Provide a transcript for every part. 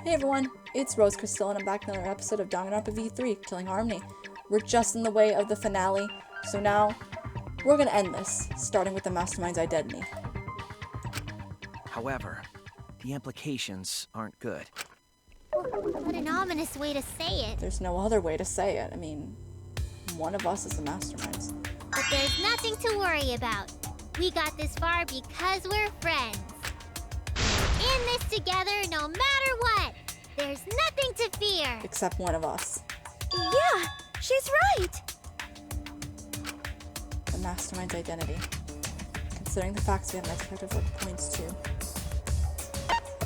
Hey everyone, it's Rose Crystal and I'm back with another episode of Danganronpa V3, Killing Harmony. We're just in the way of the finale, so now we're gonna end this, starting with the Mastermind's identity. However, the implications aren't good. What an ominous way to say it. There's no other way to say it. I mean, one of us is the Masterminds. But there's nothing to worry about. We got this far because we're friends. In this together no matter what. There's nothing to fear. Except one of us. Yeah, she's right. The Mastermind's identity. Considering the facts we have, my detective work points to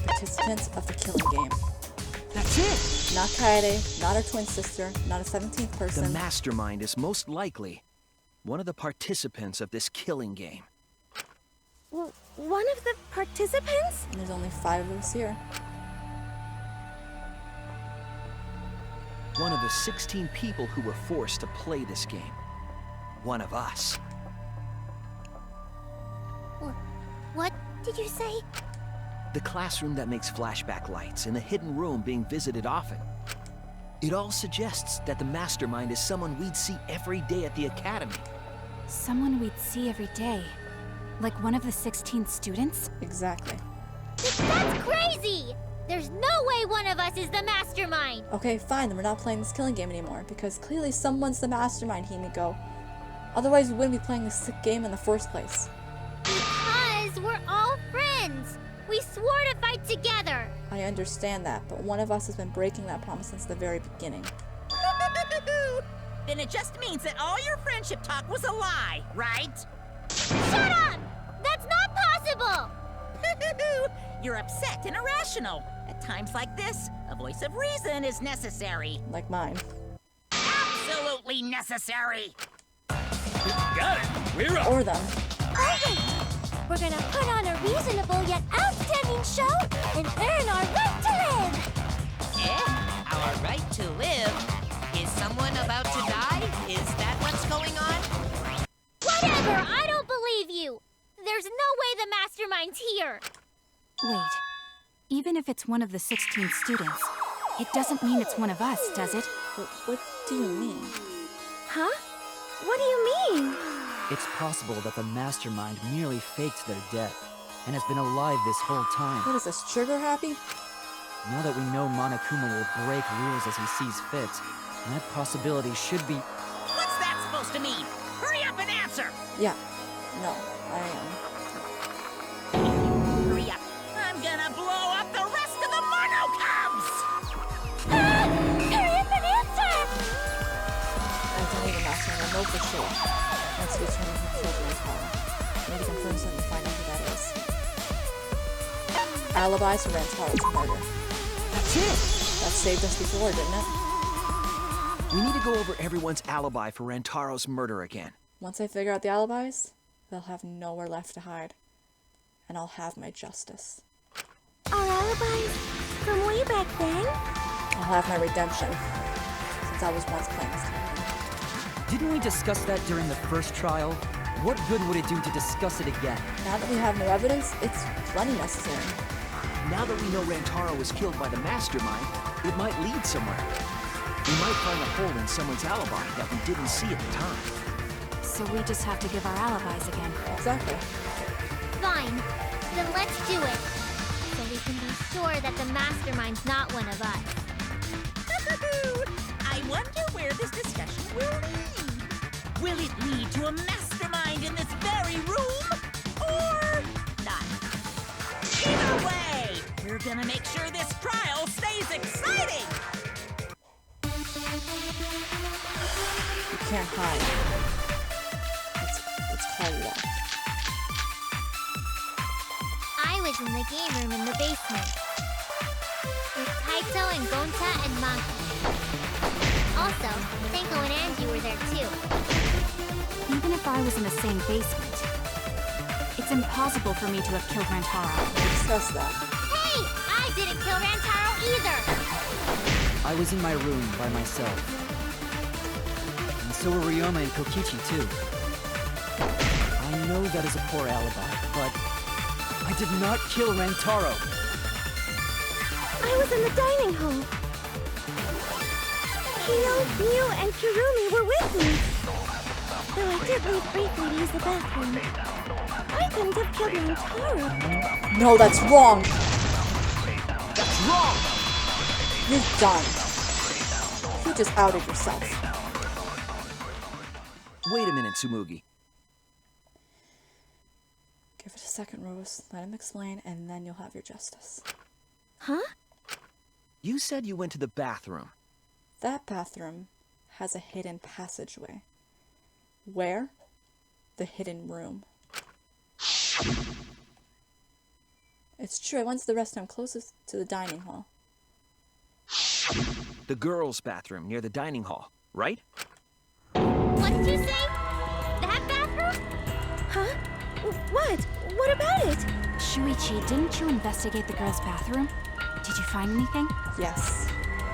participants of the killing game. That's it! Not Kaede, not her twin sister, not a 17th person. The Mastermind is most likely one of the participants of this killing game. One of the participants? And there's only 5 of us here. One of the 16 people who were forced to play this game. One of us. What did you say? The classroom that makes flashback lights and the hidden room being visited often. It all suggests that the Mastermind is someone we'd see every day at the academy. Someone we'd see every day. Like one of the 16 students? Exactly. That's crazy! There's no way one of us is the Mastermind! Okay, fine, then we're not playing this killing game anymore, because clearly someone's the Mastermind, Himiko. Otherwise, we wouldn't be playing this game in the first place. Because we're all friends! We swore to fight together! I understand that, but one of us has been breaking that promise since the very beginning. Then it just means that all your friendship talk was a lie, right? Shut up! That's not possible! You're upset and irrational. At times like this, a voice of reason is necessary. Like mine. Absolutely necessary! Got it! We're up! Or them. Perfect! We're gonna put on a reasonable yet outstanding show and earn our right to live! Our right to live? Is someone about to die? Is that what's going on? Whatever! I don't believe you! There's no way the Mastermind's here! Wait. Even if it's one of the 16 students, it doesn't mean it's one of us, does it? What do you mean? Huh? What do you mean? It's possible that the Mastermind merely faked their death and has been alive this whole time. What is this, trigger happy? Now that we know Monokuma will break rules as he sees fit, that possibility should be... What's that supposed to mean? Hurry up and answer! Yeah. No, I am. Hurry up. I'm gonna blow up the rest of the Monokubs! Hurry up and answer! I don't even Mastermind, I know for sure. Once we determine who killed my father. Maybe confirm something to find out who that is. Alibis for Rantaro's murder. That's it! That saved us before, didn't it? We need to go over everyone's alibi for Rantaro's murder again. Once I figure out the alibis, they'll have nowhere left to hide. And I'll have my justice. Our alibis? From way back then? I'll have my redemption. Since I was once playing this game. Didn't we discuss that during the first trial? What good would it do to discuss it again? Now that we have no evidence, it's plenty necessary. Now that we know Rantaro was killed by the Mastermind, it might lead somewhere. We might find a hole in someone's alibi that we didn't see at the time. So we just have to give our alibis again. Exactly. Fine. Then let's do it. So we can be sure that the Mastermind's not one of us. I wonder where this discussion will lead. Will it lead to a Mastermind in this very room? Or not? Either way, we're gonna make sure this trial stays exciting! You can't hide. It's called luck. I was in the game room in the basement. With Kaito and Gonta and Manko. Also, Senko and Angie were there too. Even if I was in the same basement, it's impossible for me to have killed Rantaro. We discussed that. Hey! I didn't kill Rantaro either! I was in my room by myself. And so were Ryoma and Kokichi too. I know that is a poor alibi, but I did not kill Rantaro. I was in the dining hall. Kyo, Mew, and Kirumi were with me. Though I did leave briefly to use the bathroom. I couldn't have killed Rantaro. No, that's wrong. That's wrong! You're done. You just outed yourself. Wait a minute, Tsumugi. Give it a second, Rose. Let him explain, and then you'll have your justice. Huh? You said you went to the bathroom. That bathroom has a hidden passageway. Where? The hidden room. It's true, I went to the restroom closest to the dining hall. The girls' bathroom near the dining hall, right? What did you say? That bathroom? Huh? What? What about it? Shuichi, didn't you investigate the girls' bathroom? Did you find anything? Yes.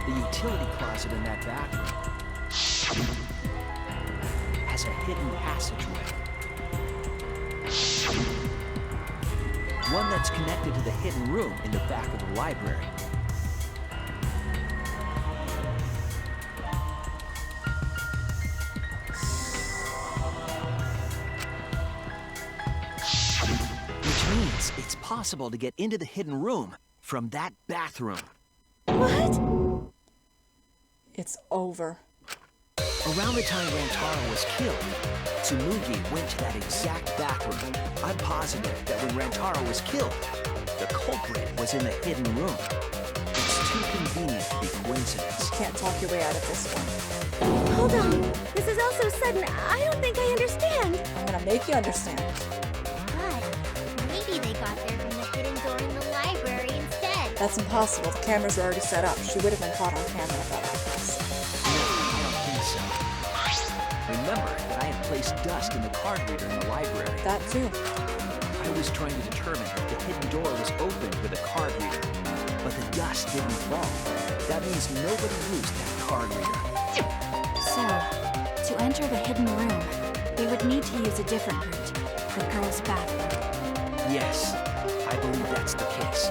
The utility closet in that bathroom has a hidden passageway. One that's connected to the hidden room in the back of the library. Which means it's possible to get into the hidden room from that bathroom. What? It's over. Around the time Rantaro was killed, Tsumugi went to that exact bathroom. I'm positive that when Rantaro was killed, the culprit was in the hidden room. It's too convenient to be coincidence. You can't talk your way out of this one. Hold on. This is all so sudden. I don't think I understand. I'm gonna make you understand. But maybe they got there from the hidden door in the library instead. That's impossible. The cameras were already set up. She would have been caught on camera if that was the case. I don't think so. Remember that I had placed dust in the card reader in the library. That too. I was trying to determine if the hidden door was opened with a card reader, but the dust didn't fall. That means nobody used that card reader. So, to enter the hidden room, they would need to use a different route, the girls' bathroom. Yes, I believe that's the case.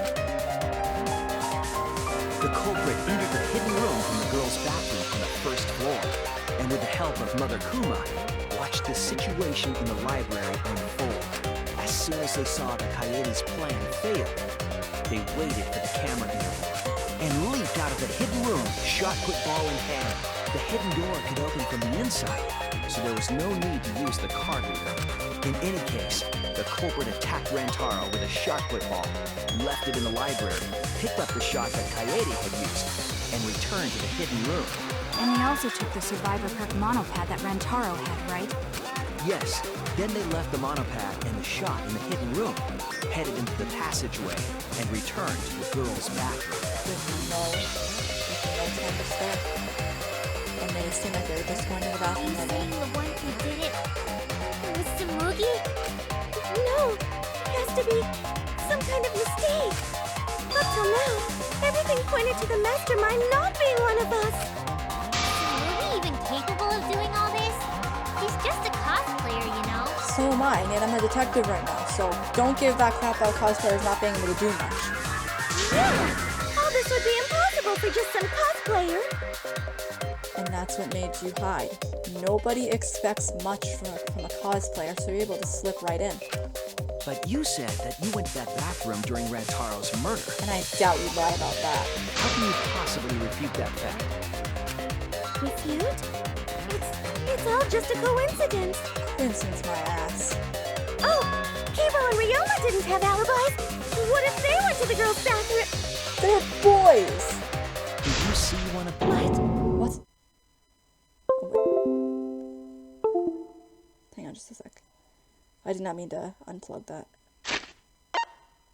The culprit entered the hidden room from the girls' bathroom on the first floor, and with the help of Mother Kuma, watched the situation in the library unfold. As soon as they saw that Kaede's plan failed, they waited for the camera interval and leaped out of the hidden room, shot put ball in hand. The hidden door could open from the inside, so there was no need to use the card reader. In any case, the culprit attacked Rantaro with a shot put ball, left it in the library, picked up the shot that Kaede had used, and returned to the hidden room. And they also took the Survivor Perk monopad that Rantaro had, right? Yes, then they left the monopad and the shot in the hidden room, headed into the passageway, and returned to the girls' bathroom. There's no cameras there. And they seem like they were just going to the Are bathroom. you and saying then- the one who did it was Tsumugi? No. It has to be some kind of mistake. Up till now, everything pointed to the mastermind not being one of us. Tsumugi even capable of doing all this? He's just a cosplayer, you know? So am I, and I'm a detective right now, so don't give that crap about cosplayers not being able to do much. Yeah. All this would be impossible for just some cosplayer. And that's what made you hide. Nobody expects much from a cosplayer, so you're able to slip right in. But you said that you went to that bathroom during Rantaro's murder. And I doubt you'd lie about that. How can you possibly refute that fact? Refute? It's all just a coincidence. Coincidence my ass. Oh, Kibo and Ryoma didn't have alibis. What if they went to the girls' bathroom? They're boys! Did you see one of them? What? What? Oh, wait. Hang on just a sec. I did not mean to unplug that.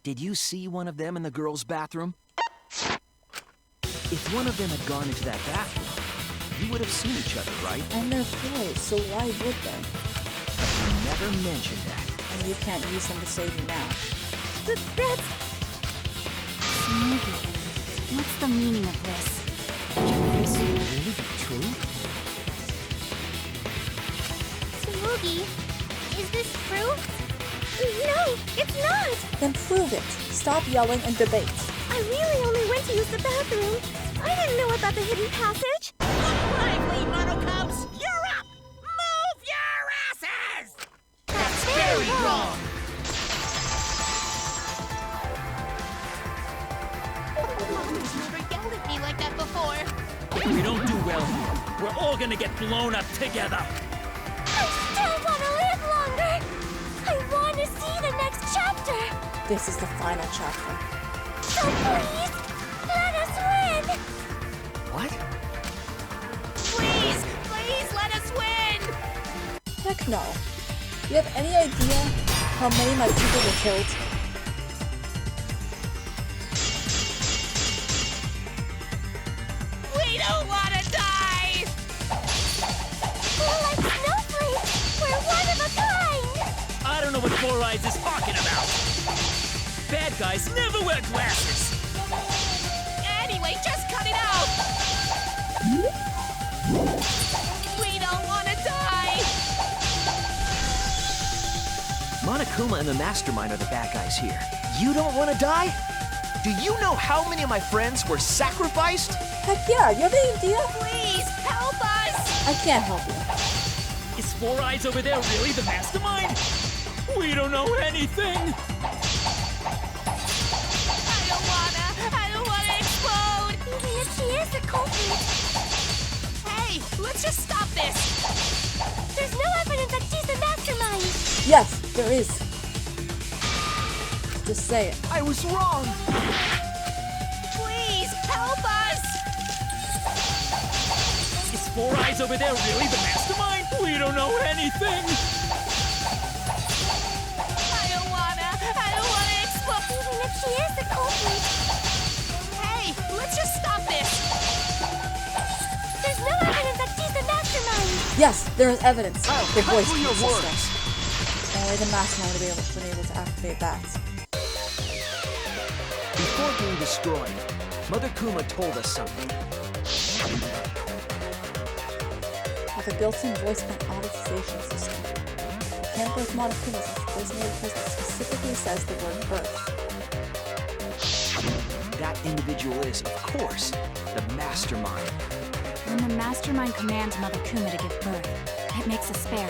Did you see one of them in the girls' bathroom? If one of them had gone into that bathroom, you would have seen each other, right? And they're boys, so why would they? But you never mentioned that. And you can't use them to save you now. That's... Tsumugi, what's the meaning of this? Can this really be true? Tsumugi, is this proof? No, it's not. Then prove it. Stop yelling and debate. I I really only went to use the bathroom. I didn't know about the hidden passage. Lively, Mono Cubs! You're up! Move your asses! That's very wrong. Mom's never yelled at me like that before. We don't do well here. We're all gonna get blown up together. I still want to live longer. I want to see the next chapter. This is the final chapter. So please, let us win. What? Please, please let us win! Heck no. You have any idea how many of my people were killed? We don't want to die! We're like snowflakes. We're one of a kind. I don't know what Four Eyes is talking about. Bad guys never wear glasses. Anyway, just cut it out! We don't want to die! Monokuma and the Mastermind are the bad guys here. You don't want to die? Do you know how many of my friends were sacrificed? Heck yeah, you have any idea? Please, help us! I can't help you. Is Four Eyes over there really the mastermind? We don't know anything. I don't wanna explode! Even if she is the culprit, Hey, let's just stop this! there's no evidence that she's the mastermind. Yes, there is. Just say it. I was wrong. Please, help us! Is Four Eyes over there really the mastermind? We don't know anything. I don't wanna explode! Even if she is the culprit, Hey, let's just stop this! there's no evidence that she's the mastermind. Yes, there is evidence. I'll The cut voice through your system. words. Only the mastermind would have been able to activate that. Before being destroyed, Mother Kuma told us something. With a built-in voice monetization system. The camper of Monokuma is designated because it specifically says the word birth. That individual is, of course, the Mastermind. When the mastermind commands Mother Kuma to give birth, it makes a spare.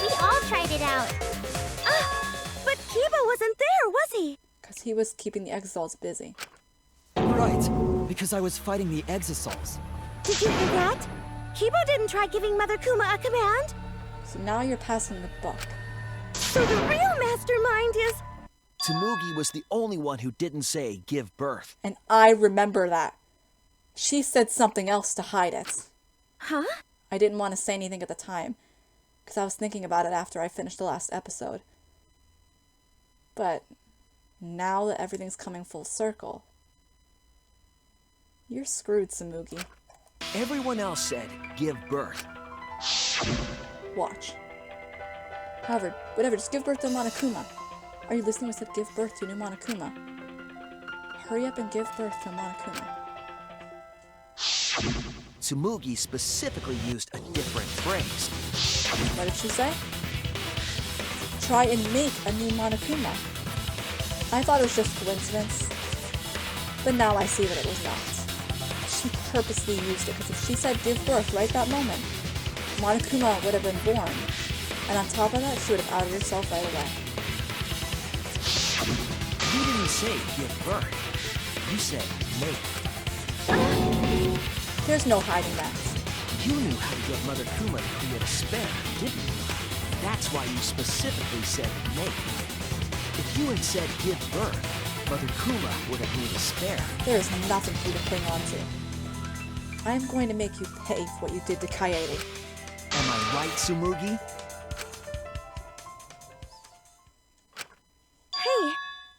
We all tried it out. But Kiba wasn't there, was he? Because he was keeping the exiles busy. Right, because I was fighting the Exisals. Did you forget? Kiba didn't try giving Mother Kuma a command. So now you're passing the buck. So the real mastermind is... Tsumugi was the only one who didn't say give birth. And I remember that. She said something else to hide it. Huh? I didn't want to say anything at the time, because I was thinking about it after I finished the last episode. But now that everything's coming full circle, you're screwed, Tsumugi. Everyone else said give birth. Watch. However, whatever, just give birth to Monokuma. Are you listening? I said give birth to new Monokuma. Hurry up and give birth to Monokuma. Tsumugi specifically used a different phrase. What did she say? Try and make a new Monokuma. I thought it was just coincidence, but now I see that it was not. She purposely used it, because if she said give birth right that moment, Monokuma would have been born, and on top of that, she would have outed herself right away. You didn't say give birth. You said make. There's no hiding that. You knew how to get Mother Kuma to create a spare, didn't you? That's why you specifically said make. If you had said give birth, Mother Kuma would have made a spare. There is nothing for you to cling on to. I'm going to make you pay for what you did to Kaede. Am I right, Tsumugi? Hey,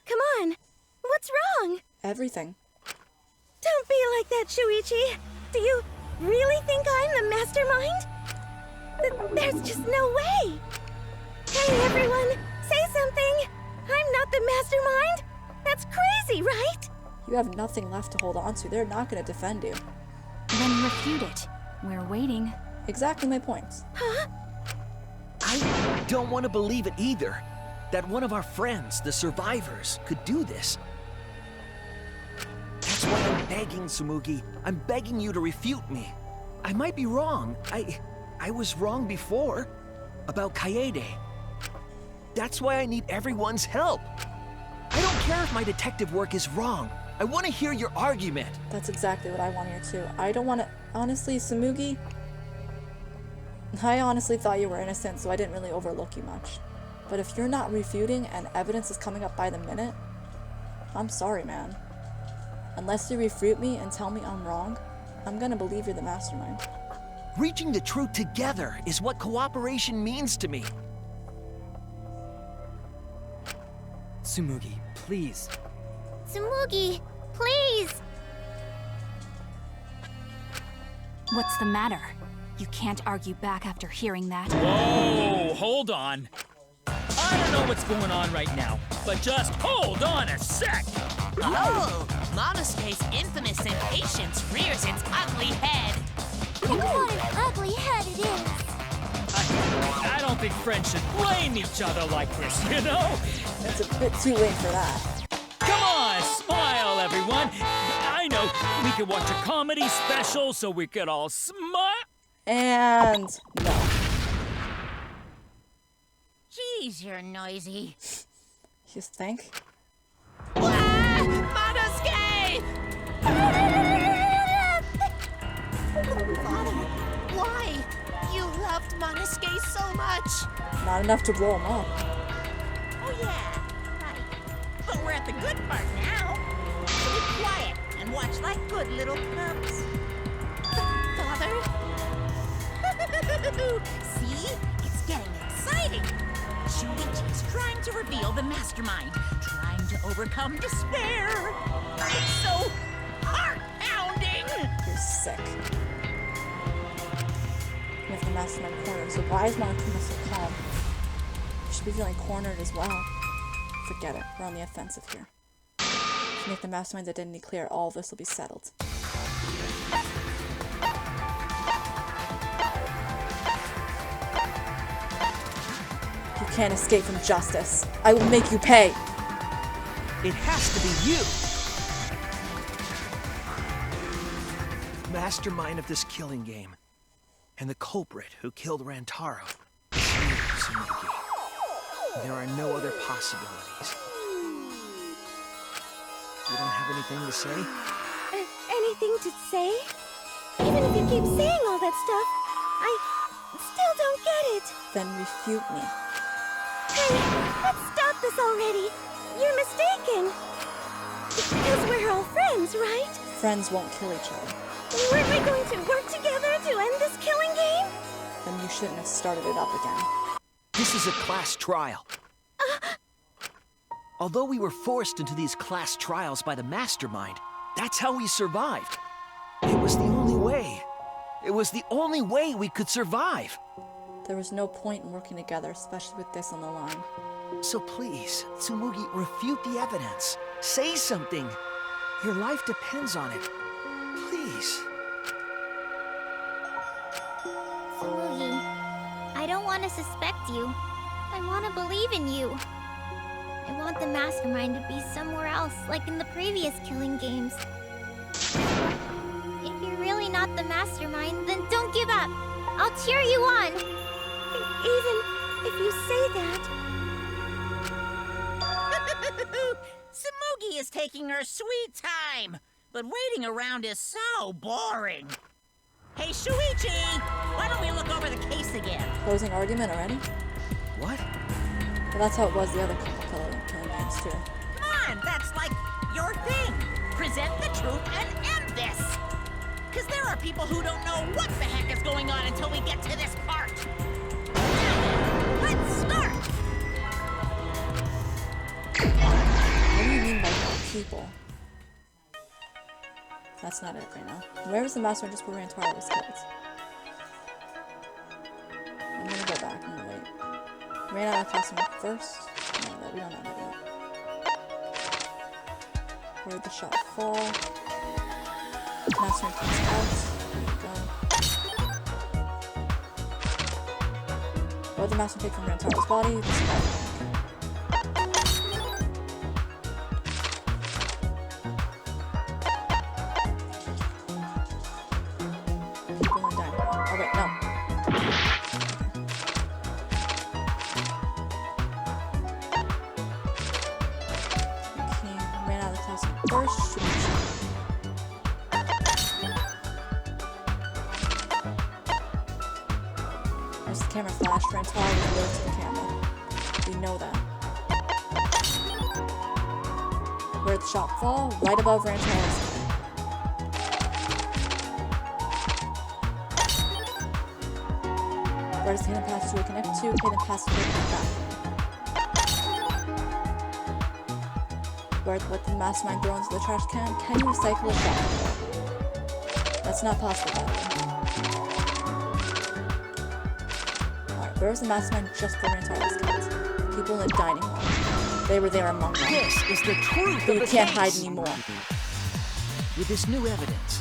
come on. What's wrong? Everything. Don't be like that, Shuichi. Do you really think I'm the mastermind? There's just no way. Hey, everyone, say something. I'm not the mastermind. That's crazy, right? You have nothing left to hold on to. They're not going to defend you. Then refute it. We're waiting. Exactly my point. Huh? I don't want to believe it either. That one of our friends, the survivors, could do this. begging, Tsumugi. I'm begging you to refute me. I might be wrong. I was wrong before. About Kaede. That's why I need everyone's help. I don't care if my detective work is wrong. I want to hear your argument. That's exactly what I want to hear too. I don't want to... Honestly, Tsumugi, I honestly thought you were innocent, so I didn't really overlook you much. But if you're not refuting and evidence is coming up by the minute, I'm sorry, man. Unless you refute me and tell me I'm wrong, I'm gonna believe you're the mastermind. Reaching the truth together is what cooperation means to me. Tsumugi, please. Tsumugi, please! What's the matter? You can't argue back after hearing that. Whoa, hold on. I don't know what's going on right now, but just hold on a sec. Oh, Monosuke's infamous impatience rears its ugly head. And what an ugly head it is! I don't think friends should blame each other like this, you know? It's a bit too late for that. Come on, smile, everyone. I know, we could watch a comedy special so we could all smile. And no. Jeez, you're noisy. You think? Ah, Monosuke! Father, why? You loved Monosuke so much. Not enough to blow him up. Oh yeah, right. But we're at the good part now. So be quiet and watch like good little cubs. Father? See? It's getting exciting. Shuichi is trying to reveal the mastermind, trying to overcome despair. It's so heart-pounding. You're sick. You have the mastermind cornered, so why is Monokuma so calm? You should be feeling cornered as well. Forget it, we're on the offensive here. If you make the mastermind's identity clear, all of this will be settled. You can't escape from justice. I will make you pay. It has to be you. Mastermind of this killing game. And the culprit who killed Rantaro. It's you, Tsumugi. There are no other possibilities. You don't have anything to say? Anything to say? Even if you keep saying all that stuff, I still don't get it. Then refute me. Hey, let's stop this already. You're mistaken. Because we're all friends, right? Friends won't kill each other. Weren't we going to work together to end this killing game? Then you shouldn't have started it up again. This is a class trial. Although we were forced into these class trials by the mastermind, that's how we survived. It was the only way. It was the only way we could survive. There was no point in working together, especially with this on the line. So please, Tsumugi, refute the evidence. Say something. Your life depends on it. Please. Tsumugi, I don't want to suspect you. I want to believe in you. I want the mastermind to be somewhere else, like in the previous killing games. If you're really not the mastermind, then don't give up. I'll cheer you on. Even if you say that. Tsumugi is taking her sweet time, but waiting around is so boring. Hey, Shuichi, why don't we look over the case again? Closing argument already? What? Well, that's how it was the other couple killing games too. Come on, that's like your thing. Present the truth and end this. Because there are people who don't know what the heck is going on until we get to this part. Now, let's start. What do you mean by people? That's not it right now. Where was the mastermind just where Rantaro was killed? I'm gonna go back. I'm gonna wait. Ran out of costume first. No, we don't know that yet. Where did the shot fall? Mastermind comes out. There we go. What did the mastermind take from Rantaro's body? The spell. No. Okay, ran out of the classroom first. There's the camera flash. Rantaro was alert to the camera. We know that. Where'd the shot fall? Right above Rantaro's head. Where does the hidden passageway connect to? Hidden passageway in the bathroom. What did the mastermind throw into the trash can? Can you recycle a shot? That's not possible, by the way. Alright, where was the mastermind just before Rantaro's killed? People in the dining hall. They were there among them. This is the truth But of you the can't case. hide anymore. With this new evidence,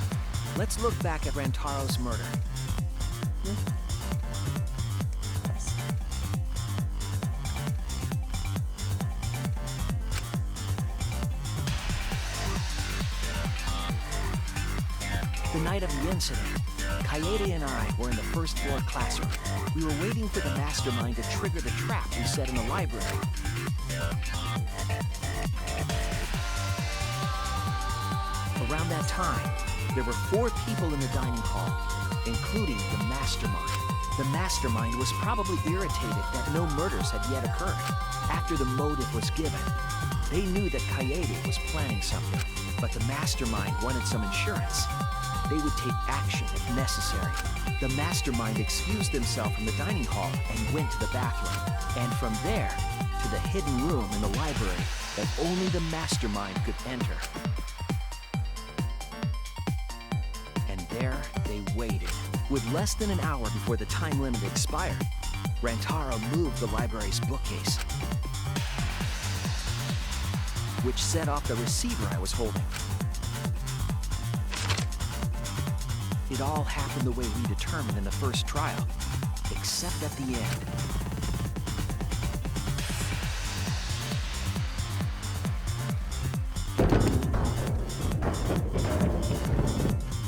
let's look back at Rantaro's murder. The night of the incident, Kaede and I were in the first floor classroom. We were waiting for the mastermind to trigger the trap we set in the library. Around that time, there were 4 people in the dining hall, including the mastermind. The mastermind was probably irritated that no murders had yet occurred. After the motive was given, they knew that Kaede was planning something, but the mastermind wanted some insurance. They would take action if necessary. The mastermind excused himself from the dining hall and went to the bathroom, and from there to the hidden room in the library that only the mastermind could enter. And there they waited. With less than an hour before the time limit expired, Rantaro moved the library's bookcase, which set off the receiver I was holding. It all happened the way we determined in the first trial, except at the end.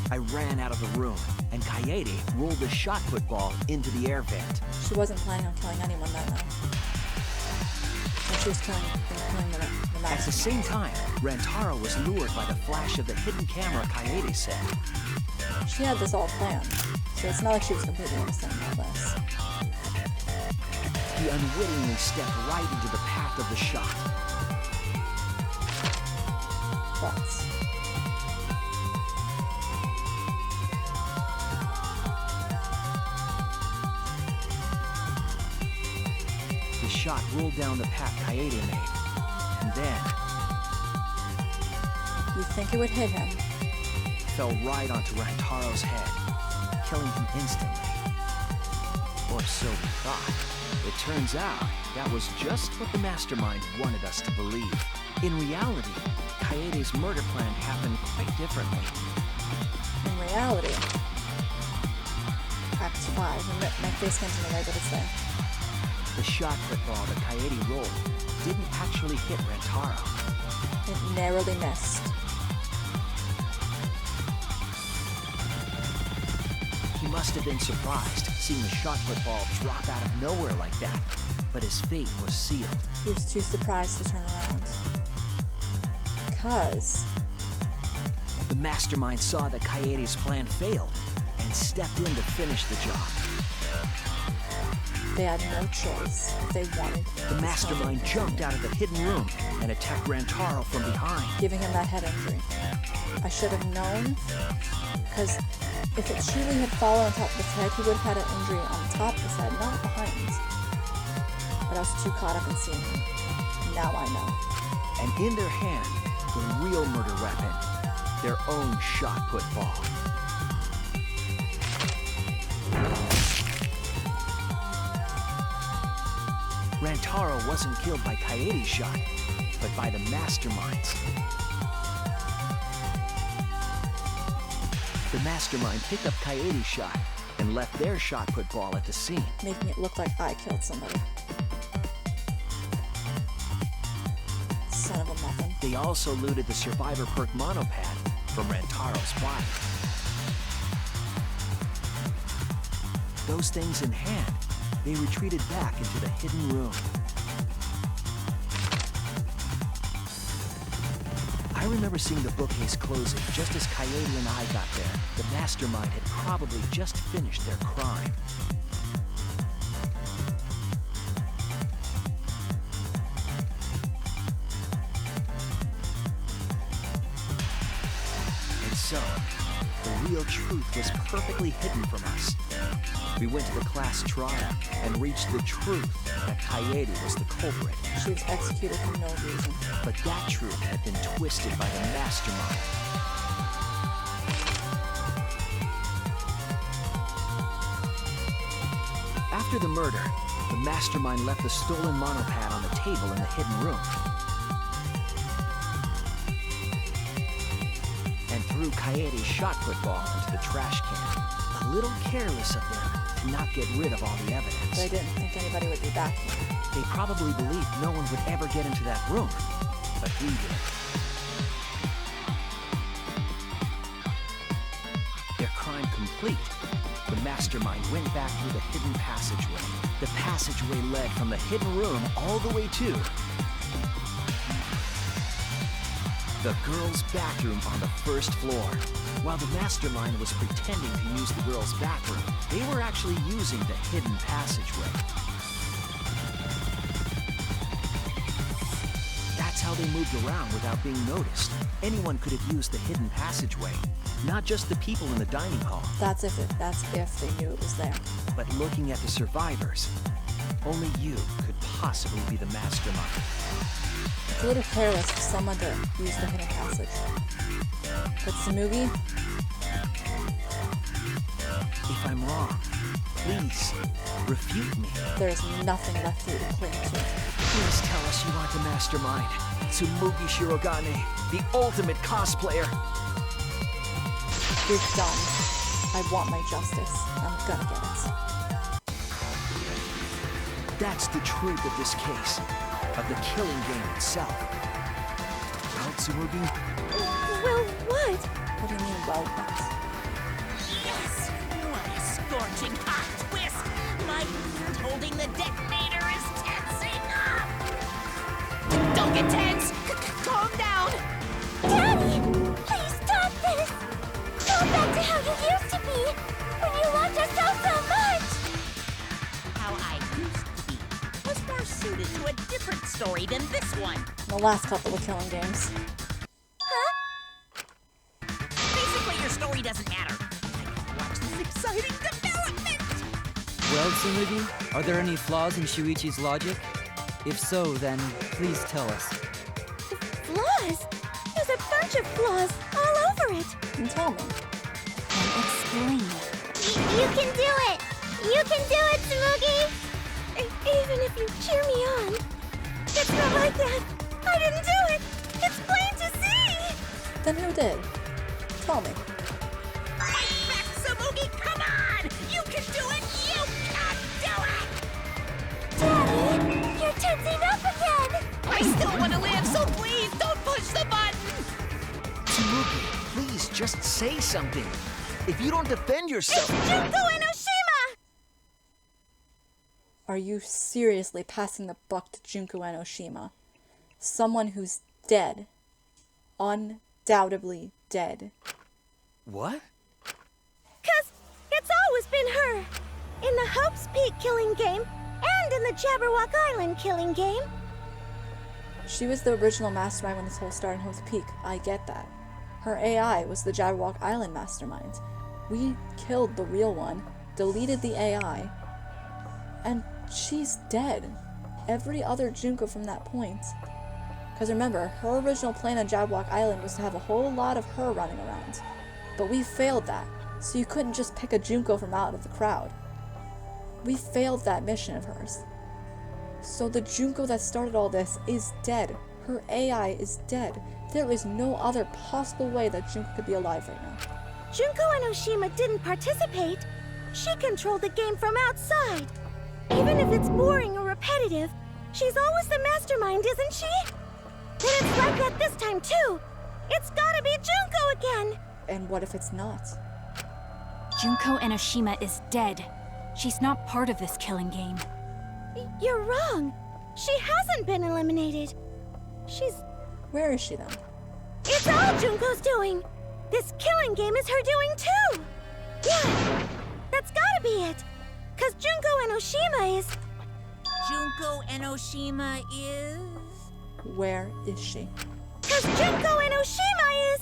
I ran out of the room, and Kaede rolled the shot put ball into the air vent. She wasn't planning on killing anyone that night. And she was killing the At the mastermind. same time, Rantaro was lured by the flash of the hidden camera Kaede set. She had this all planned, so it's not like she was completely innocent in all this. He unwittingly stepped right into the path of the shot. But The shot rolled down the path Kaede made, and then you think it would hit him? fell right onto Rantaro's head, killing him instantly. Or so we thought. It turns out that was just what the mastermind wanted us to believe. In reality, Kaede's murder plan happened quite differently. In reality. Act 5. My face can't in the way, but it's there. The shot put ball that Kaede rolled didn't actually hit Rantaro. It narrowly missed. He must have been surprised seeing the shot put ball drop out of nowhere like that, but his fate was sealed. He was too surprised to turn around. Because The mastermind saw that Kaede's plan failed and stepped in to finish the job. they had no choice if they wanted. The mastermind jumped out of the hidden room and attacked Rantaro from behind. Giving him that head injury. I should have known, because if it truly had fallen on top of his head, he would have had an injury on the top of his head, not behind. But I was too caught up in seeing him. Now I know. And in their hand, the real murder weapon, their own shot put ball. Rantaro wasn't killed by Kaede's shot, but by the masterminds. The mastermind picked up Kaede's shot and left their shot put ball at the scene. Making it look like I killed somebody. Son of a muffin. They also looted the survivor perk monopad from Rantaro's body. those things in hand, they retreated back into the hidden room. I remember seeing the bookcase closing just as Coyote and I got there. The mastermind had probably just finished their crime. And so, the real truth was perfectly hidden from us. We went to the class trial and reached the truth that Coyote was the culprit. She was executed for no reason. But that truth had been twisted by the mastermind. After the murder, the mastermind left the stolen monopad on the table in the hidden room. And threw Coyote's shot put ball into the trash can. A little careless of them to not get rid of all the evidence. They didn't think anybody would be back here. They probably believed no one would ever get into that room, but we did. Their crime complete, the mastermind went back through the hidden passageway. The passageway led from the hidden room all the way to the girls' bathroom on the first floor. While the mastermind was pretending to use the girls' bathroom, they were actually using the hidden passageway. That's how they moved around without being noticed. Anyone could have used the hidden passageway, not just the people in the dining hall. That's if they knew it was there. But looking at the survivors, only you could possibly be the mastermind. It's a little careless for someone to use the hidden passage. But Tsumugi? If I'm wrong, please, refute me. There's nothing left for you to cling to. Please tell us you aren't the mastermind. Tsumugi Shirogane, the ultimate cosplayer. You're done. I want my justice. I'm gonna get it. That's the truth of this case, of the killing game itself. Well, Tsumugi? Well, what? What do you mean, well, what? Yes! What a scorching hot twist! My hand holding the detonator is tensing up! Don't get tense! Calm down! Daddy! Please stop this! Go back to how you used to be! When you loved us so much! How I used to be was more suited to a different story than this one. The last couple of killing games. Huh? Basically, your story doesn't matter. I gotta watch this exciting development! Well, Tsumugi, are there any flaws in Shuichi's logic? If so, then please tell us. Flaws? There's a bunch of flaws all over it! And tell me. Explain. You can do it! You can do it, Tsumugi! Even if you cheer me on. It's not like that! I didn't do it! It's plain to see! Then who did? Tell me. Fight back, Tsumugi! Come on! You can do it! You can do it! Daddy! You're tensing up again! I still want to live, so please don't push the button! Tsumugi, please just say something. If you don't defend yourself... It's Junko and Oshima! Are you seriously passing the buck to Junko and Oshima? Someone who's dead. Undoubtedly dead. What? 'Cause it's always been her! In the Hope's Peak killing game, and in the Jabberwock Island killing game. She was the original mastermind when this whole started in Hope's Peak. I get that. Her AI was the Jabberwock Island mastermind. We killed the real one, deleted the AI, and she's dead. Every other Junko from that point. Because remember, her original plan on Jabberwock Island was to have a whole lot of her running around. But we failed that, so you couldn't just pick a Junko from out of the crowd. We failed that mission of hers. So the Junko that started all this is dead. Her AI is dead. There is no other possible way that Junko could be alive right now. Junko and Oshima didn't participate. She controlled the game from outside. Even if it's boring or repetitive, she's always the mastermind, isn't she? Then it's like that this time too. It's gotta be Junko again. And what if it's not? Junko and Oshima is dead. She's not part of this killing game. You're wrong. She hasn't been eliminated. She's... Where is she then? It's all Junko's doing. This killing game is her doing too. Yeah, that's gotta be it. 'Cause Junko Enoshima is... Junko Enoshima is... Where is she? 'Cause Junko Enoshima is...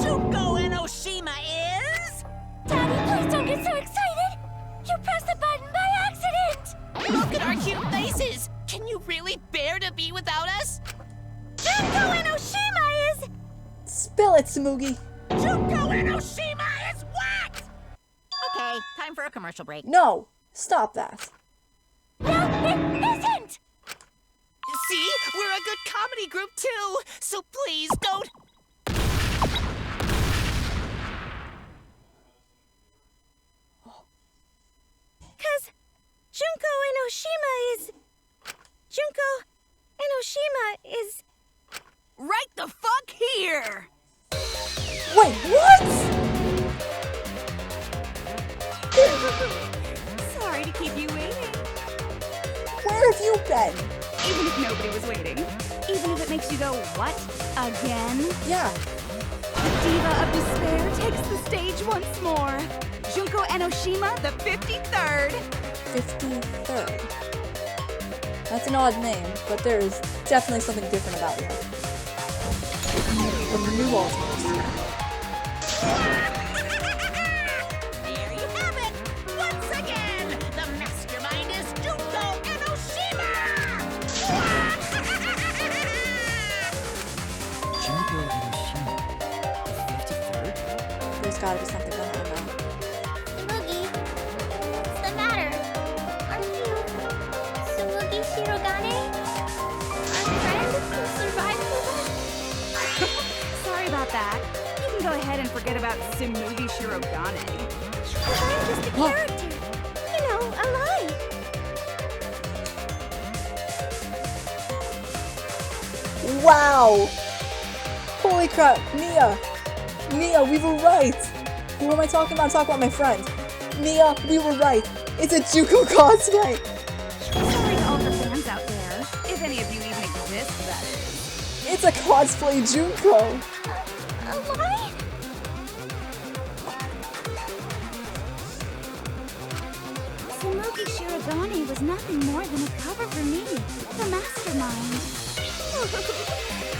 Junko Enoshima is... Daddy, please don't get so excited. You pressed the button by accident. Look at our cute faces! Can you really bear to be without us? Junko Enoshima is... Spill it, Tsumugi! Junko Enoshima is what? Okay, time for a commercial break. No! Stop that. No, it isn't. See? We're a good comedy group too! So please don't... 'Cause Junko Enoshima is... Junko Enoshima is... Right the fuck here! Wait, what? Sorry to keep you waiting. Where have you been? Even if nobody was waiting. Even if it makes you go, what? Again? Yeah. The Diva of Despair takes the stage once more. Junko Enoshima, the 53rd. 53rd. That's an odd name, but there is definitely something different about you. The new Ultimates. There you have it! Once again, the mastermind is Junko Enoshima! Junko Enoshima, the 53rd? There's gotta be something going on now. Tsumugi, what's the matter? Aren't you Tsumugi Shirogane? Our friend who survived the war? Sorry about that. You can go ahead and forget about Tsumugi Shirogane. I'm just a character. You know, a lie. Wow! Holy crap, Mia! Mia, we were right! Who am I talking about? I'm talking about my friend. Mia, we were right! It's a Junko cosplay! Sorry to all the fans out there. If any of you even exist, that is. It's a cosplay Junko! A lie? Tsumugi Shirogane was nothing more than a cover for me, the mastermind.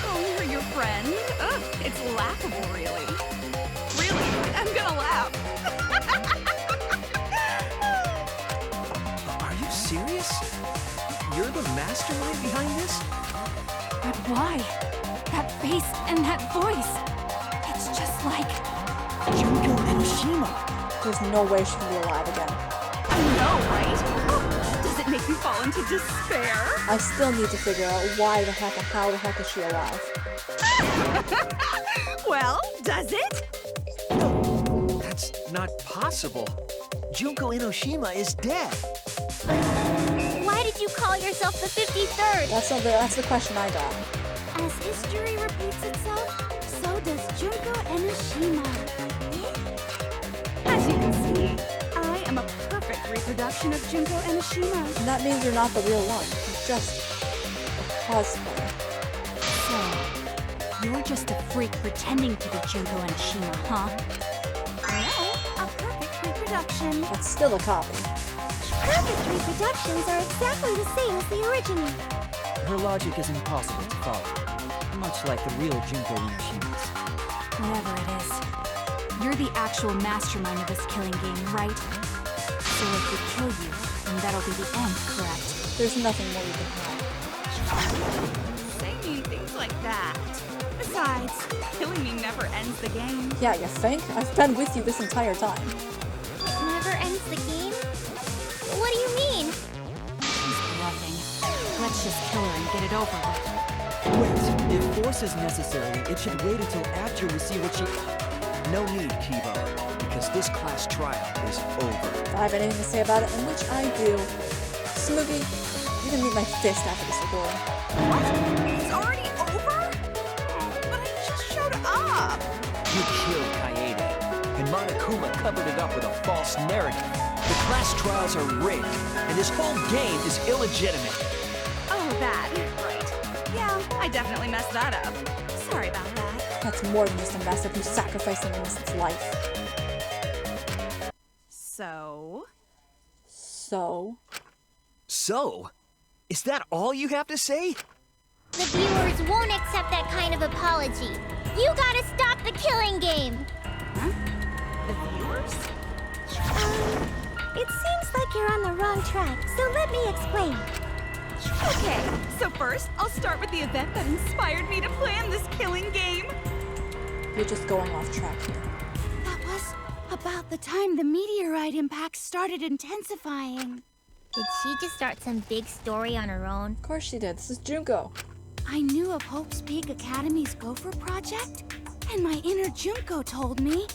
Calling her your friend? Ugh, it's laughable, really. Really, I'm gonna laugh. Are you serious? You're the mastermind behind this? But why? That face and that voice. It's just like... Junko Enoshima. There's no way she can be alive again. I know, right? Oh, does it make me fall into despair? I still need to figure out why the heck and how the heck is she alive. Well, does it? No, that's not possible. Junko Enoshima is dead. Why did you call yourself the 53rd? That's the question I got. As history repeats itself, so does Junko Enoshima. As you can see, I am a perfect reproduction of Junko Enoshima. And that means you're not the real one. You're just a cosplay. So, you're just a freak pretending to be Junko Enoshima, huh? No, a perfect reproduction. That's still a copy. Perfect reproductions are exactly the same as the original. Her logic is impossible to follow, much like the real Junko Enoshima's. Whatever it is. You're the actual mastermind of this killing game, right? So if we kill you, then that'll be the end, correct? There's nothing more you can hide. Say mean things like that. Besides, killing me never ends the game. Yeah, you think? I've been with you this entire time. It never ends the game? What do you mean? She's bluffing. Let's just kill her and get it over with. Wait, if force is necessary, it should wait until after we see what she... No need, Kibo, because this class trial is over. If I have anything to say about it, in which I do. Smoogie, you can meet my fist after this recording. What? It's already over? But I just showed up! You killed Kaede, and Monokuma covered it up with a false narrative. The class trials are rigged, and this whole game is illegitimate. Oh, that. Right. Yeah, I definitely messed that up. Sorry about that. That's more than just a mess up. You sacrificed an innocent's life. So? So? Is that all you have to say? The viewers won't accept that kind of apology. You gotta stop the killing game. Huh? The viewers? It seems like you're on the wrong track, so let me explain. Okay, so first, I'll start with the event that inspired me to plan this killing game. You're just going off track here. That was about the time the meteorite impact started intensifying. Did she just start some big story on her own? Of course she did. This is Junko. I knew of Hope's Peak Academy's Gopher Project, and my inner Junko told me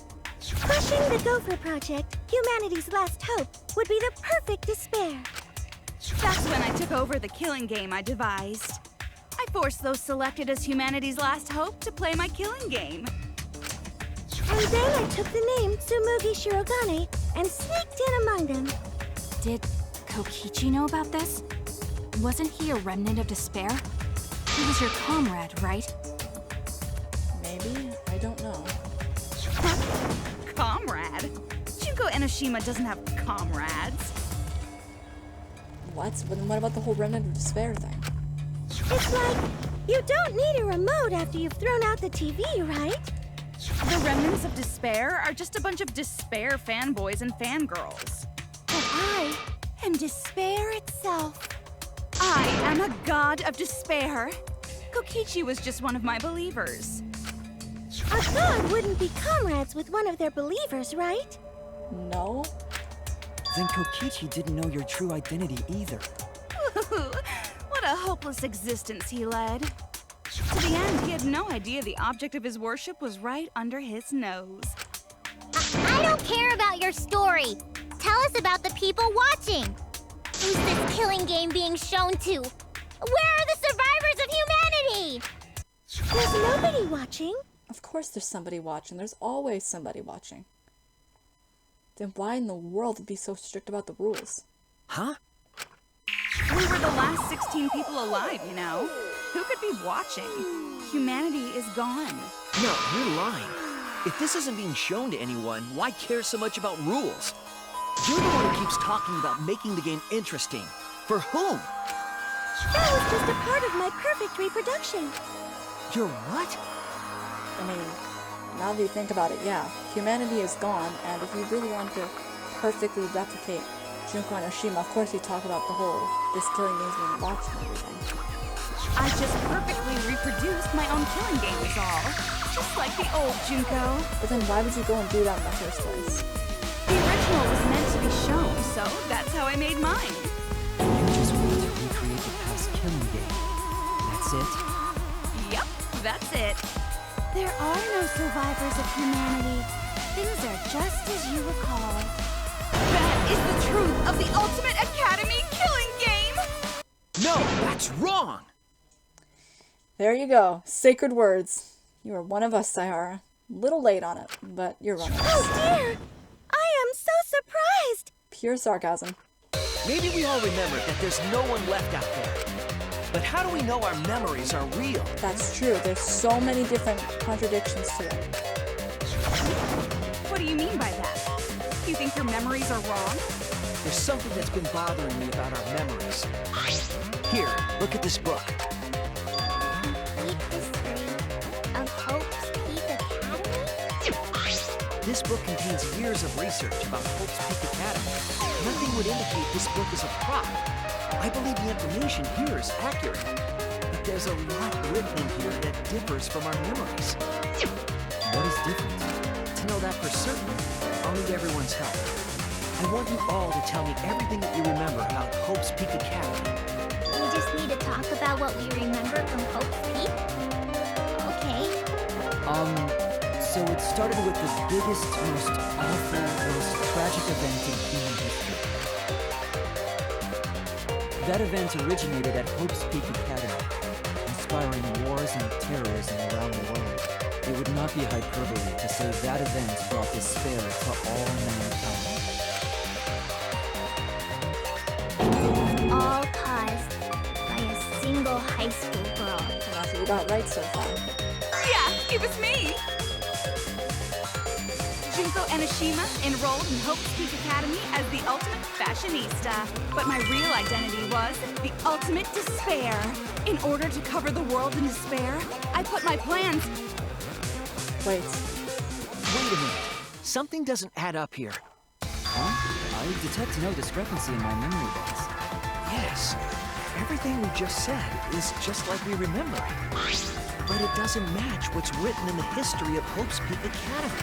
Crushing the Gopher Project, humanity's last hope, would be the perfect despair. that's when I took over the killing game I devised. I forced those selected as humanity's last hope to play my killing game. And then I took the name Tsumugi Shirogane and sneaked in among them. Did Kokichi know about this? Wasn't he a remnant of despair? He was your comrade, right? Maybe? I don't know. Comrade? Junko Enoshima doesn't have comrades. What? But then what about the whole remnant of despair thing? It's like, you don't need a remote after you've thrown out the TV, right? The remnants of despair are just a bunch of despair fanboys and fangirls. But I am despair itself. I am a god of despair. Kokichi was just one of my believers. A god wouldn't be comrades with one of their believers, right? No? Then Kokichi didn't know your true identity either. What a hopeless existence he led. To the end, he had no idea the object of his worship was right under his nose. I don't care about your story. Tell us about the people watching. Who's this killing game being shown to? Where are the survivors of humanity? There's nobody watching. Of course there's somebody watching. There's always somebody watching. Then why in the world be so strict about the rules? Huh? We were the last 16 people alive, you know. Who could be watching? Humanity is gone. No, you're lying. If this isn't being shown to anyone, why care so much about rules? You're the one who keeps talking about making the game interesting. For whom? That was just a part of my perfect reproduction. Your what? I mean, now that you think about it, yeah. Humanity is gone, and if you really want to perfectly replicate Junko Enoshima, of course you talk about the whole, this killing game's being watched and everything. I just perfectly reproduced my own killing game is all. Just like the old Junko. But then why would you go and do that in the first place? The original was meant to be shown, so that's how I made mine. You just want to recreate the past killing game. That's it? Yep, that's it. There are no survivors of humanity. Things are just as you recall. That is the truth of the Ultimate Academy killing game! No, that's wrong! There you go. Sacred words. You are one of us, Sayara. Little late on it, but you're one of us. Oh dear! I am so surprised! Pure sarcasm. Maybe we all remember that there's no one left out there. But how do we know our memories are real? That's true. There's so many different contradictions to it. What do you mean by that? You think your memories are wrong? There's something that's been bothering me about our memories. Here, look at this book. Complete history of Hope's Peak Academy? This book contains years of research about Hope's Peak Academy. Nothing would indicate this book is a prop. I believe the information here is accurate. But there's a lot written in here that differs from our memories. What is different? To know that for certain, I'll need everyone's help. I want you all to tell me everything that you remember about Hope's Peak Academy. We just need to talk about what we remember from Hope's Peak? Okay. So it started with the biggest, most awful, most tragic event in human history. That event originated at Hope's Peak Academy, inspiring wars and terrorism around the world. It would not be hyperbole to say that event brought despair to all mankind. high school girl. And that's what we got right so far. Yeah, it was me! Junko Enoshima enrolled in Hope's Peak Academy as the ultimate fashionista. But my real identity was the ultimate despair. In order to cover the world in despair, I put my plans... Wait. Wait a minute. Something doesn't add up here. Huh? I detect no discrepancy in my memory banks. Yes, everything we just said is just like we remember. But it doesn't match what's written in the history of Hope's Peak Academy.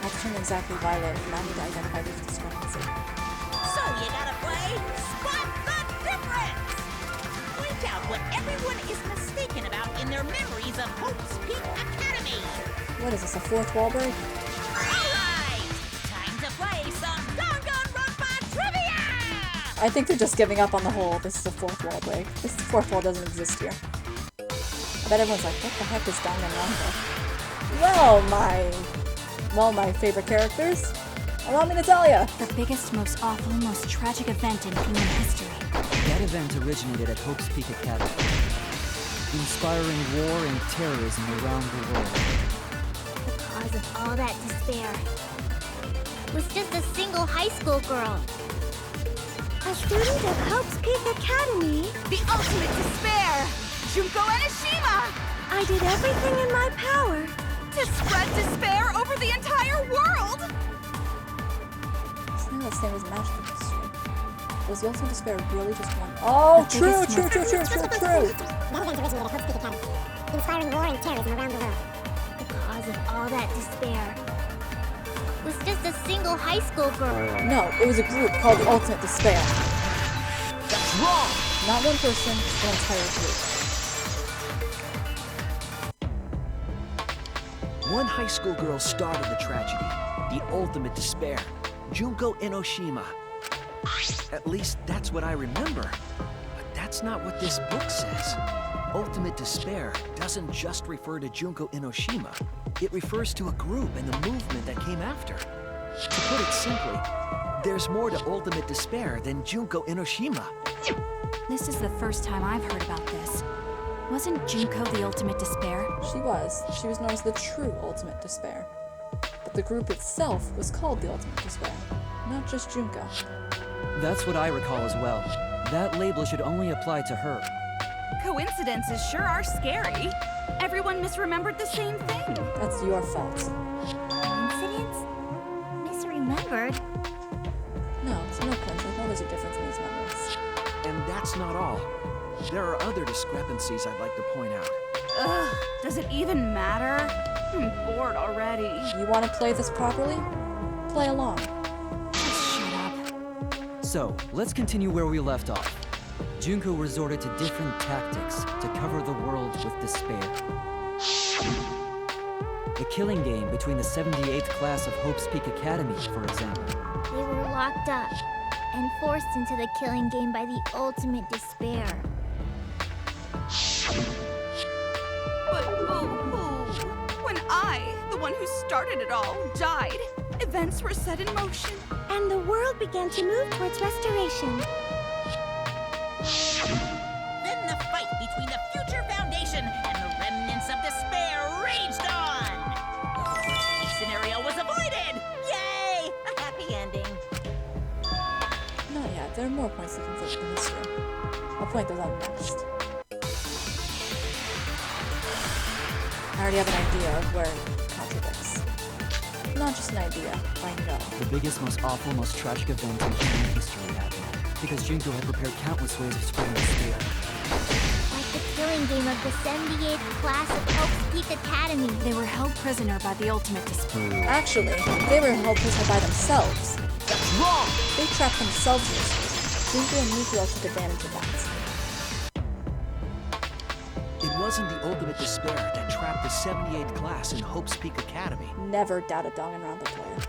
I'll turn exactly violet and I need to identify this discrepancy. So you gotta play Spot the Difference! Point out what everyone is mistaken about in their memories of Hope's Peak Academy! What is this, a fourth wall break? Alright! Time to play some Danganronpa trivia! I think they're just giving up on the whole this is a fourth wall break. This fourth wall doesn't exist here. I bet everyone's like, what the heck is Danganronpa? Well, my favorite characters. Allow me to tell ya. The biggest, most awful, most tragic event in human history. That event originated at Hope's Peak Academy, inspiring war and terrorism around the world. The cause of all that despair was just a single high school girl. A student of Hope's Peak Academy. The ultimate despair! Junko Enoshima! I did everything in my power to spread despair over the entire world! It's not the same as magical history. Was the ultimate despair really just one? Oh, true. That event originated at Hope's Peak Academy, inspiring war and terrorism around the world. The cause of all that despair was just a single high school girl. No, it was a group called the Ultimate Despair. That's wrong! Not one person, an entire group. One high school girl started the tragedy, the ultimate despair, Junko Enoshima. At least that's what I remember. But that's not what this book says. Ultimate despair doesn't just refer to Junko Enoshima. It refers to a group and the movement that came after. To put it simply, there's more to ultimate despair than Junko Enoshima. This is the first time I've heard about this. Wasn't Junko the ultimate despair? She was. She was known as the true Ultimate Despair. But the group itself was called the Ultimate Despair, not just Junko. That's what I recall as well. That label should only apply to her. Coincidences sure are scary. Everyone misremembered the same thing. That's your fault. Coincidence? Misremembered? No, it's no coincidence. No, there's a difference in these memories. And that's not all. There are other discrepancies I'd like to point out. Ugh, does it even matter? I'm bored already. You want to play this properly? Play along. Just shut up. So, let's continue where we left off. Junko resorted to different tactics to cover the world with despair. The killing game between the 78th class of Hope's Peak Academy, for example. They were locked up and forced into the killing game by the ultimate despair. But when I, the one who started it all, died, events were set in motion. and the world began to move towards restoration. Then the fight between the Future Foundation and the remnants of despair raged on! The scenario was avoided! Yay! A happy ending. Not yet. There are more points to conflict in history. I'll point those out next. I already have an idea of where it contradicts. Not just an idea, I know. The biggest, most awful, most tragic event in human history happened. Because Junko had prepared countless ways of spreading despair. Like the killing game of the 78th class of Hope's Peak Academy. They were held prisoner by the ultimate despair. Actually, they were held prisoner by themselves. That's wrong! They trapped themselves in this prison. Junko and Mikio took advantage of that. It wasn't the ultimate despair that trapped the 78th class in Hope's Peak Academy. Never doubt a Danganronpa player.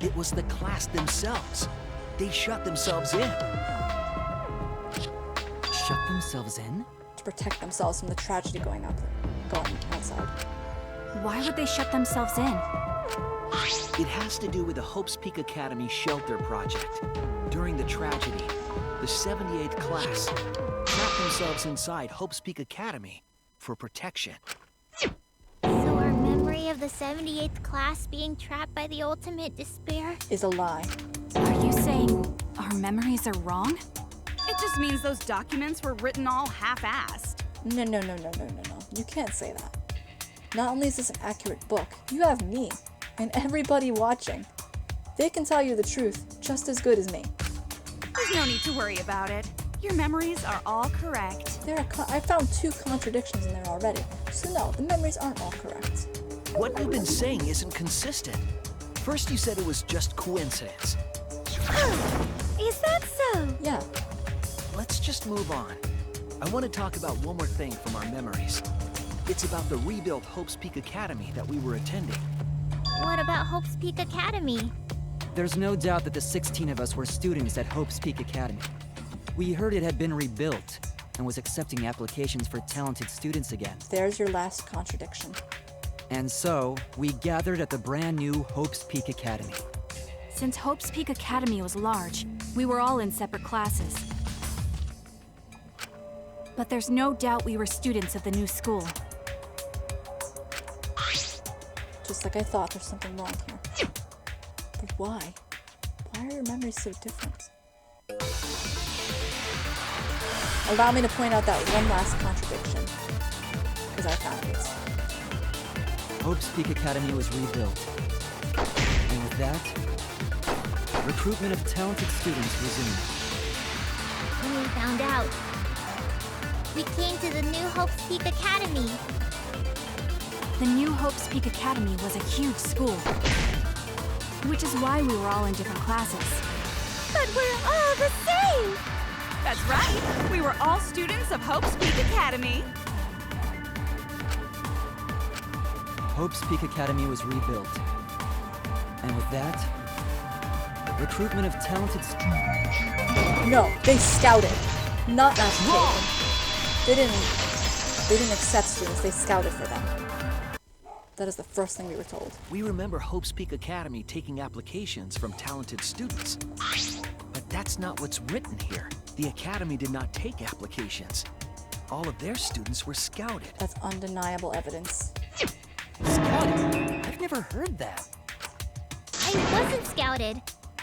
It was the class themselves. They shut themselves in. Shut themselves in? To protect themselves from the tragedy going outside. Why would they shut themselves in? It has to do with the Hope's Peak Academy shelter project. During the tragedy, the 78th class trapped themselves inside Hope's Peak Academy for protection. So our memory of the 78th class being trapped by the ultimate despair? Is a lie. Are you saying our memories are wrong? It just means those documents were written all half-assed. No. You can't say that. Not only is this an accurate book, you have me and everybody watching. They can tell you the truth just as good as me. There's no need to worry about it. Your memories are all correct. I found 2 contradictions in there already. So no, the memories aren't all correct. What you've been saying isn't consistent. First you said it was just coincidence. Is that so? Yeah. Let's just move on. I want to talk about one more thing from our memories. It's about the rebuilt Hope's Peak Academy that we were attending. What about Hope's Peak Academy? There's no doubt that the 16 of us were students at Hope's Peak Academy. We heard it had been rebuilt and was accepting applications for talented students again. There's your last contradiction. And so, we gathered at the brand new Hope's Peak Academy. Since Hope's Peak Academy was large, we were all in separate classes. But there's no doubt we were students of the new school. Just like I thought, there's something wrong here. But why? Why are your memories so different? Allow me to point out that one last contradiction, because I found it. Hope's Peak Academy was rebuilt. And with that, recruitment of talented students resumed. When we found out, we came to the new Hope's Peak Academy. The new Hope's Peak Academy was a huge school, which is why we were all in different classes. But we're all the same! That's right. We were all students of Hope's Peak Academy. Hope's Peak Academy was rebuilt. And with that, recruitment of talented students. No, they scouted, not applicated. They didn't accept students, they scouted for them. That is the first thing we were told. We remember Hope's Peak Academy taking applications from talented students. But that's not what's written here. The Academy did not take applications. All of their students were scouted. That's undeniable evidence. Scouting? I've never heard that. I wasn't scouted.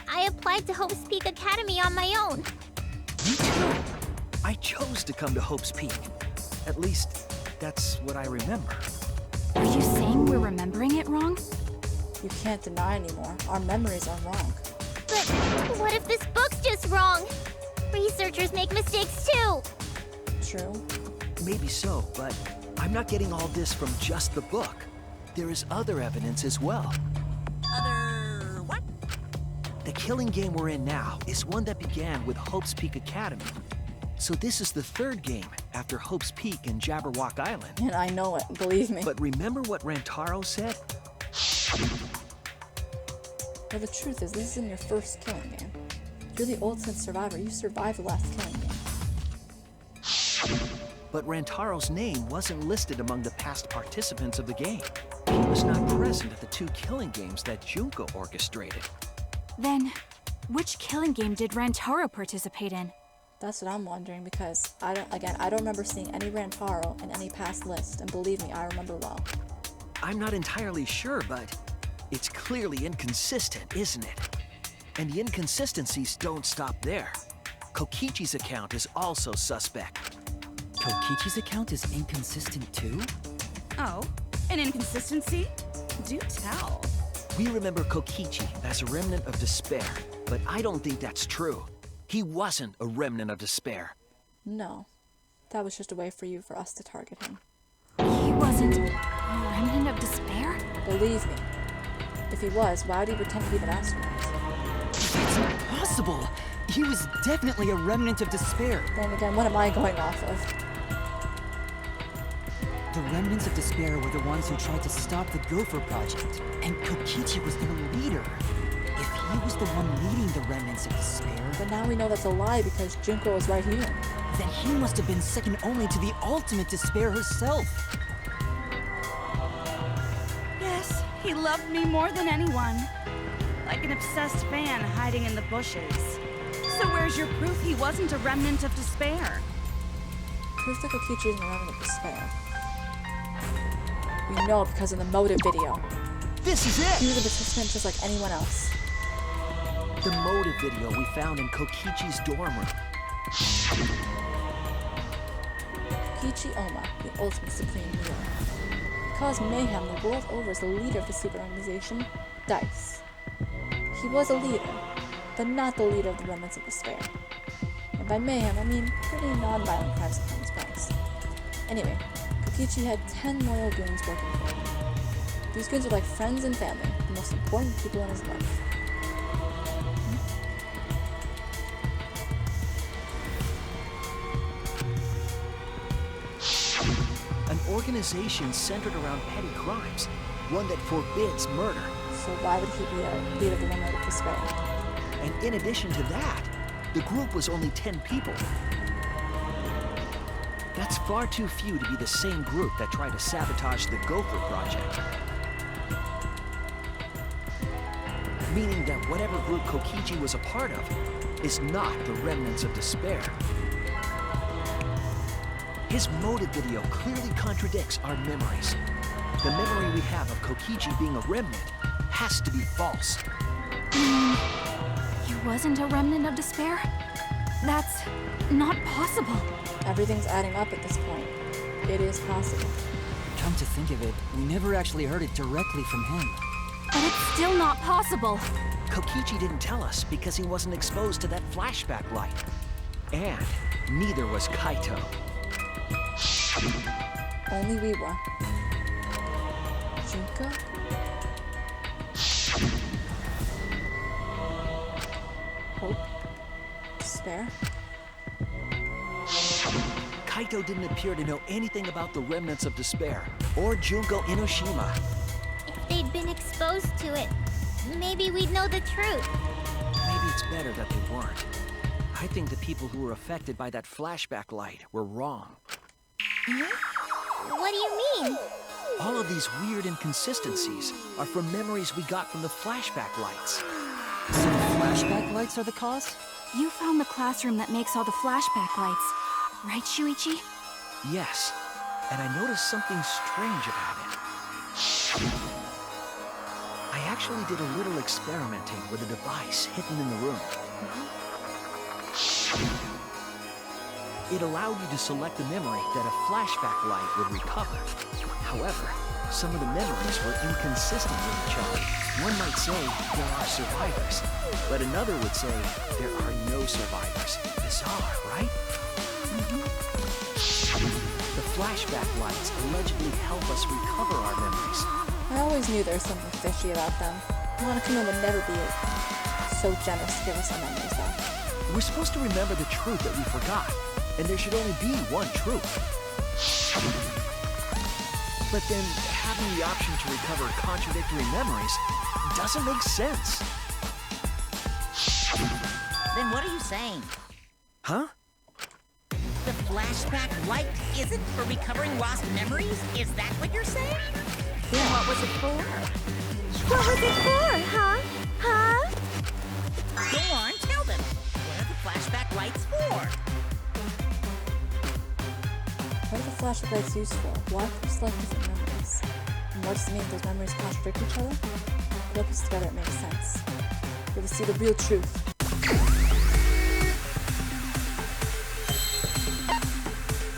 I applied to Hope's Peak Academy on my own. Me too. I chose to come to Hope's Peak. At least, that's what I remember. Are you saying we're remembering it wrong? You can't deny anymore. Our memories are wrong. But what if this book's just wrong? Researchers make mistakes too. True. Maybe so, but I'm not getting all this from just the book. There is other evidence as well. Other what? The killing game we're in now is one that began with Hope's Peak Academy. So this is the 3rd game after Hope's Peak and Jabberwock Island. And I know it, believe me. But remember what Rantaro said? Well, the truth is, this isn't your first killing game. You're the ultimate survivor. You survived the last killing game. But Rantaro's name wasn't listed among the past participants of the game. He was not present at the 2 killing games that Junko orchestrated. Then, which killing game did Rantaro participate in? That's what I'm wondering, because I don't remember seeing any Rantaro in any past list, and believe me, I remember well. I'm not entirely sure, but it's clearly inconsistent, isn't it? And the inconsistencies don't stop there. Kokichi's account is also suspect. Kokichi's account is inconsistent too? Oh, an inconsistency? Do tell. We remember Kokichi as a remnant of despair, but I don't think that's true. He wasn't a remnant of despair. No. That was just a way for us to target him. He wasn't a remnant of despair? Believe me. If he was, why would he pretend to be the mastermind? That's impossible! He was definitely a remnant of despair. Then again, what am I going off of? The remnants of despair were the ones who tried to stop the Gopher Project, and Kokichi was their leader. If he was the one leading the remnants of despair... But now we know that's a lie because Junko is right here. Then he must have been second only to the ultimate despair herself. Yes, He loved me more than anyone. Like an obsessed fan hiding in the bushes. So where's your proof he wasn't a remnant of despair? Proof that Kokichi isn't a remnant of despair. We know because of the motive video. This is it! He was a participant just like anyone else. The motive video we found in Kokichi's dorm room. Kokichi Oma, the ultimate supreme leader. Caused mayhem the world over as the leader of the secret organization, DICE. He was a leader, but not the leader of the remnants of despair. And by mayhem, I mean pretty non-violent crimes upon his parents. Anyway, Kokichi had 10 loyal goons working for him. These goons were like friends and family, the most important people in his life. An organization centered around petty crimes, one that forbids murder. So why would he be a leader of the remnant of despair? And in addition to that, the group was only 10 people. That's far too few to be the same group that tried to sabotage the Gopher Project. Meaning that whatever group Kokichi was a part of is not the remnants of despair. His motive video clearly contradicts our memories. The memory we have of Kokichi being a remnant has to be false. He wasn't a remnant of despair? That's not possible. Everything's adding up at this point. It is possible. Come to think of it, we never actually heard it directly from him. But it's still not possible. Kokichi didn't tell us because he wasn't exposed to that flashback light. And neither was Kaito. Only we were. Junko? Hope? Despair? Kaito didn't appear to know anything about the remnants of despair, or Junko Inoshima. If they'd been exposed to it, maybe we'd know the truth. Maybe it's better that they weren't. I think the people who were affected by that flashback light were wrong. What do you mean? All of these weird inconsistencies are from memories we got from the flashback lights. So the flashback lights are the cause? You found the classroom that makes all the flashback lights, right, Shuichi? Yes, and I noticed something strange about it. I actually did a little experimenting with a device hidden in the room. It allowed you to select a memory that a flashback light would recover. However, some of the memories were inconsistent with each other. One might say there are survivors, but another would say there are no survivors. Bizarre, right? The flashback lights allegedly help us recover our memories. I always knew there was something fishy about them. Monokuma would never be so generous to give us our memories back. We're supposed to remember the truth that we forgot, and there should only be one truth. But then, having the option to recover contradictory memories doesn't make sense. Then what are you saying? Huh? The flashback light isn't for recovering lost memories? Is that what you're saying? Then what was it for? What was it for, huh? Huh? Go on, tell them. What are the flashback lights for? What are the flashback lights used for? Why do we select different memories? And what does it mean if those memories contradict each other? If you look together, it makes sense. You're to see the real truth.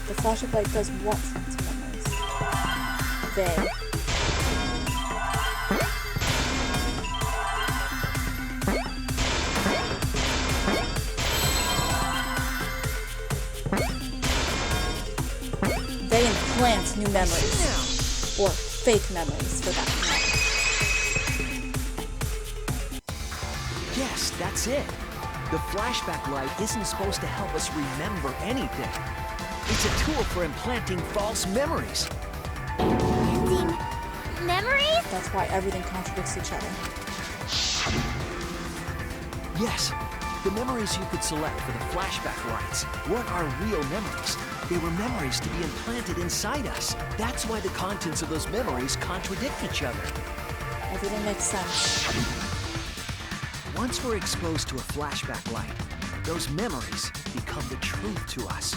The flashback light does what to memories? They. They implant new memories. Or fake memories, for that matter. Yes, that's it. The flashback light isn't supposed to help us remember anything. It's a tool for implanting false memories. Implanting memories? That's why everything contradicts each other. Yes, the memories you could select for the flashback lights weren't our real memories. They were memories to be implanted inside us. That's why the contents of those memories contradict each other. Didn't make sense. Once we're exposed to a flashback light, those memories become the truth to us.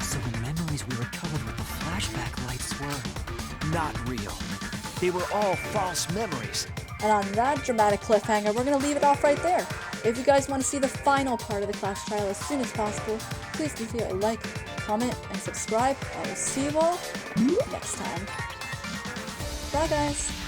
So the memories we recovered with the flashback lights were... not real. They were all false memories. And on that dramatic cliffhanger, we're going to leave it off right there. If you guys want to see the final part of the class trial as soon as possible, please leave a like, comment, and subscribe. I will see you all next time. Bye guys!